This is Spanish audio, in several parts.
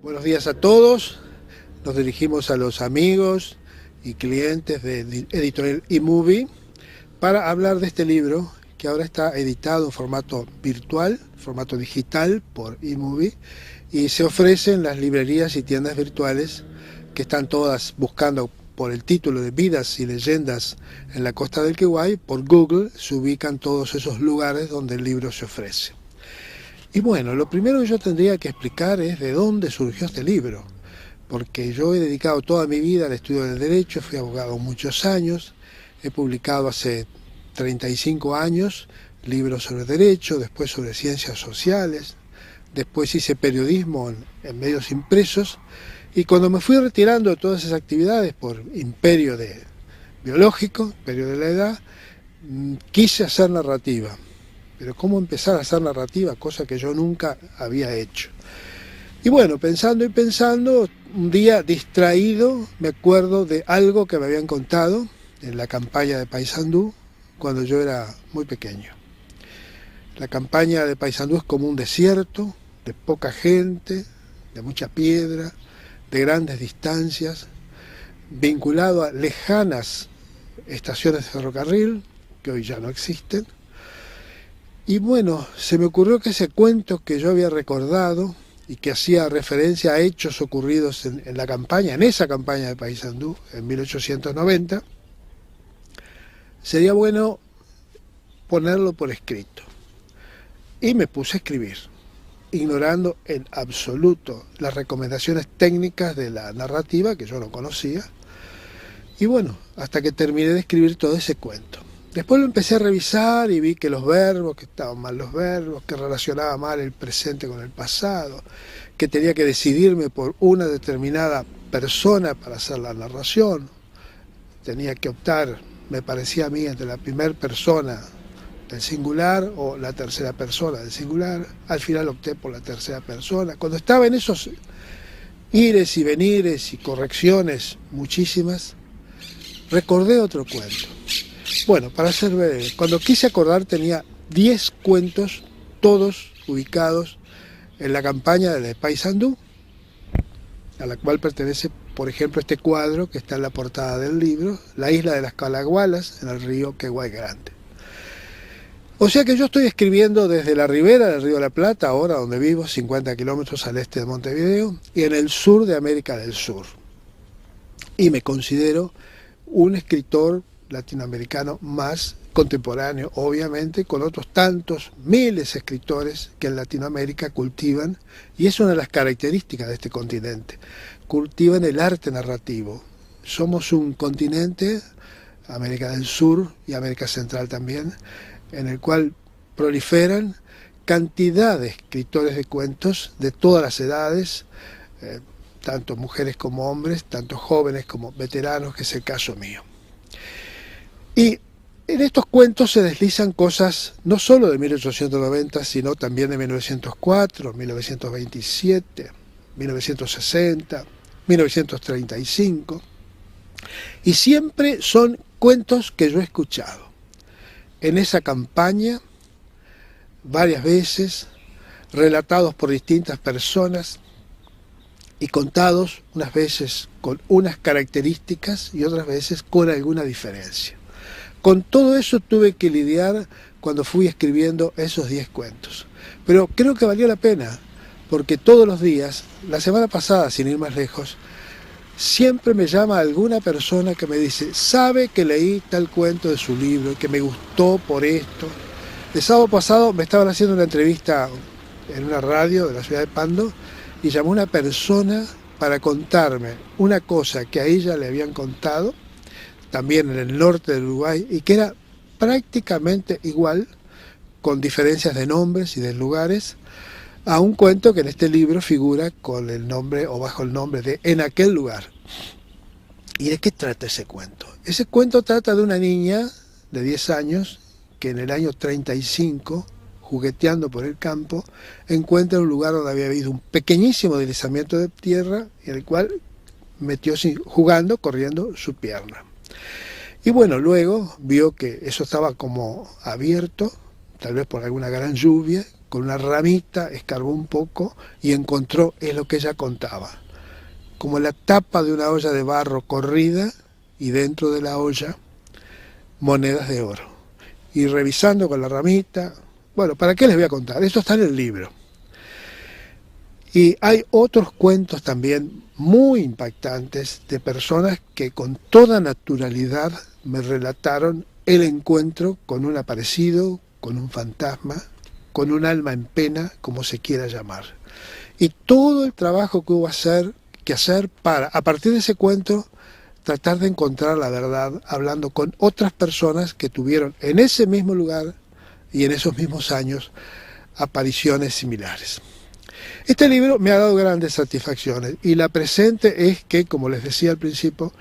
Buenos días a todos. Nos dirigimos a los amigos y clientes de Editorial eMovie para hablar de este libro que ahora está editado en formato virtual, formato digital por eMovie, y se ofrece en las librerías y tiendas virtuales que están todas buscando por el título de Vidas y Leyendas en la Costa del Queguay. Por Google se ubican todos esos lugares donde el libro se ofrece. Y bueno, lo primero que yo tendría que explicar es de dónde surgió este libro, porque yo he dedicado toda mi vida al estudio del derecho, fui abogado muchos años, he publicado hace 35 años libros sobre derecho, después sobre ciencias sociales, después hice periodismo en medios impresos, y cuando me fui retirando de todas esas actividades por imperio biológico, imperio de la edad, quise hacer narrativa. Pero ¿cómo empezar a hacer narrativa? Cosa que yo nunca había hecho. Y bueno, pensando y pensando, un día distraído me acuerdo de algo que me habían contado en la campaña de Paysandú cuando yo era muy pequeño. La campaña de Paysandú es como un desierto, de poca gente, de mucha piedra, de grandes distancias, vinculado a lejanas estaciones de ferrocarril, que hoy ya no existen. Y bueno, se me ocurrió que ese cuento que yo había recordado y que hacía referencia a hechos ocurridos en la campaña, en esa campaña de Paysandú, en 1890, sería bueno ponerlo por escrito. Y me puse a escribir, ignorando en absoluto las recomendaciones técnicas de la narrativa, que yo no conocía. Y bueno, hasta que terminé de escribir todo ese cuento. Después lo empecé a revisar y vi que los verbos, que estaban mal los verbos, que relacionaba mal el presente con el pasado, que tenía que decidirme por una determinada persona para hacer la narración. Tenía que optar, me parecía a mí, entre la primera persona del singular o la tercera persona del singular. Al final opté por la tercera persona. Cuando estaba en esos ires y venires y correcciones muchísimas, recordé otro cuento. Bueno, para ser breve, cuando quise acordar tenía 10 cuentos, todos ubicados en la campaña de Paysandú, a la cual pertenece, por ejemplo, este cuadro que está en la portada del libro, la isla de las Calagualas, en el río Queguay Grande. O sea que yo estoy escribiendo desde la ribera del río de la Plata, ahora donde vivo, 50 kilómetros al este de Montevideo, y en el sur de América del Sur. Y me considero un escritor latinoamericano más contemporáneo, obviamente, con otros tantos miles de escritores que en Latinoamérica cultivan, y es una de las características de este continente, cultivan el arte narrativo. Somos un continente, América del Sur y América Central también, en el cual proliferan cantidad de escritores de cuentos de todas las edades, tanto mujeres como hombres, tanto jóvenes como veteranos, que es el caso mío. Y en estos cuentos se deslizan cosas no solo de 1890, sino también de 1904, 1927, 1960, 1935. Y siempre son cuentos que yo he escuchado en esa campaña varias veces, relatados por distintas personas y contados unas veces con unas características y otras veces con alguna diferencia. Con todo eso tuve que lidiar cuando fui escribiendo esos 10 cuentos. Pero creo que valió la pena, porque todos los días, la semana pasada, sin ir más lejos, siempre me llama alguna persona que me dice, sabe que leí tal cuento de su libro y que me gustó por esto. El sábado pasado me estaban haciendo una entrevista en una radio de la ciudad de Pando y llamó una persona para contarme una cosa que a ella le habían contado, también en el norte del Uruguay, y que era prácticamente igual, con diferencias de nombres y de lugares, a un cuento que en este libro figura con el nombre o bajo el nombre de En aquel lugar. ¿Y de qué trata ese cuento? Ese cuento trata de una niña de 10 años que en el año 35, jugueteando por el campo, encuentra un lugar donde había habido un pequeñísimo deslizamiento de tierra en el cual metió jugando, corriendo su pierna. Y bueno, luego vio que eso estaba como abierto, tal vez por alguna gran lluvia, con una ramita, escarbó un poco y encontró, es lo que ella contaba, como la tapa de una olla de barro corrida y dentro de la olla monedas de oro. Y revisando con la ramita, bueno, ¿para qué les voy a contar? Esto está en el libro. Y hay otros cuentos también muy impactantes de personas que con toda naturalidad me relataron el encuentro con un aparecido, con un fantasma, con un alma en pena, como se quiera llamar. Y todo el trabajo que hubo que hacer para, a partir de ese cuento, tratar de encontrar la verdad, hablando con otras personas que tuvieron en ese mismo lugar y en esos mismos años apariciones similares. Este libro me ha dado grandes satisfacciones y la presente es que, como les decía al principio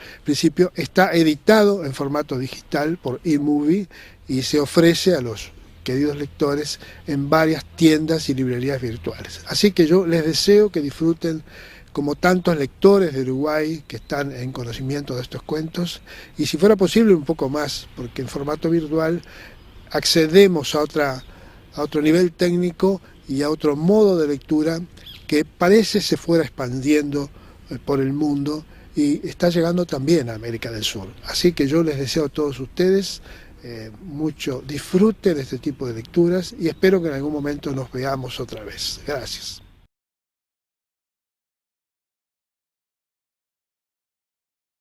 está editado en formato digital por eMovie y se ofrece a los queridos lectores en varias tiendas y librerías virtuales. Así que yo les deseo que disfruten como tantos lectores de Uruguay que están en conocimiento de estos cuentos y si fuera posible un poco más, porque en formato virtual accedemos a otro nivel técnico y a otro modo de lectura que parece se fuera expandiendo por el mundo y está llegando también a América del Sur. Así que yo les deseo a todos ustedes mucho disfrute de este tipo de lecturas y espero que en algún momento nos veamos otra vez. Gracias.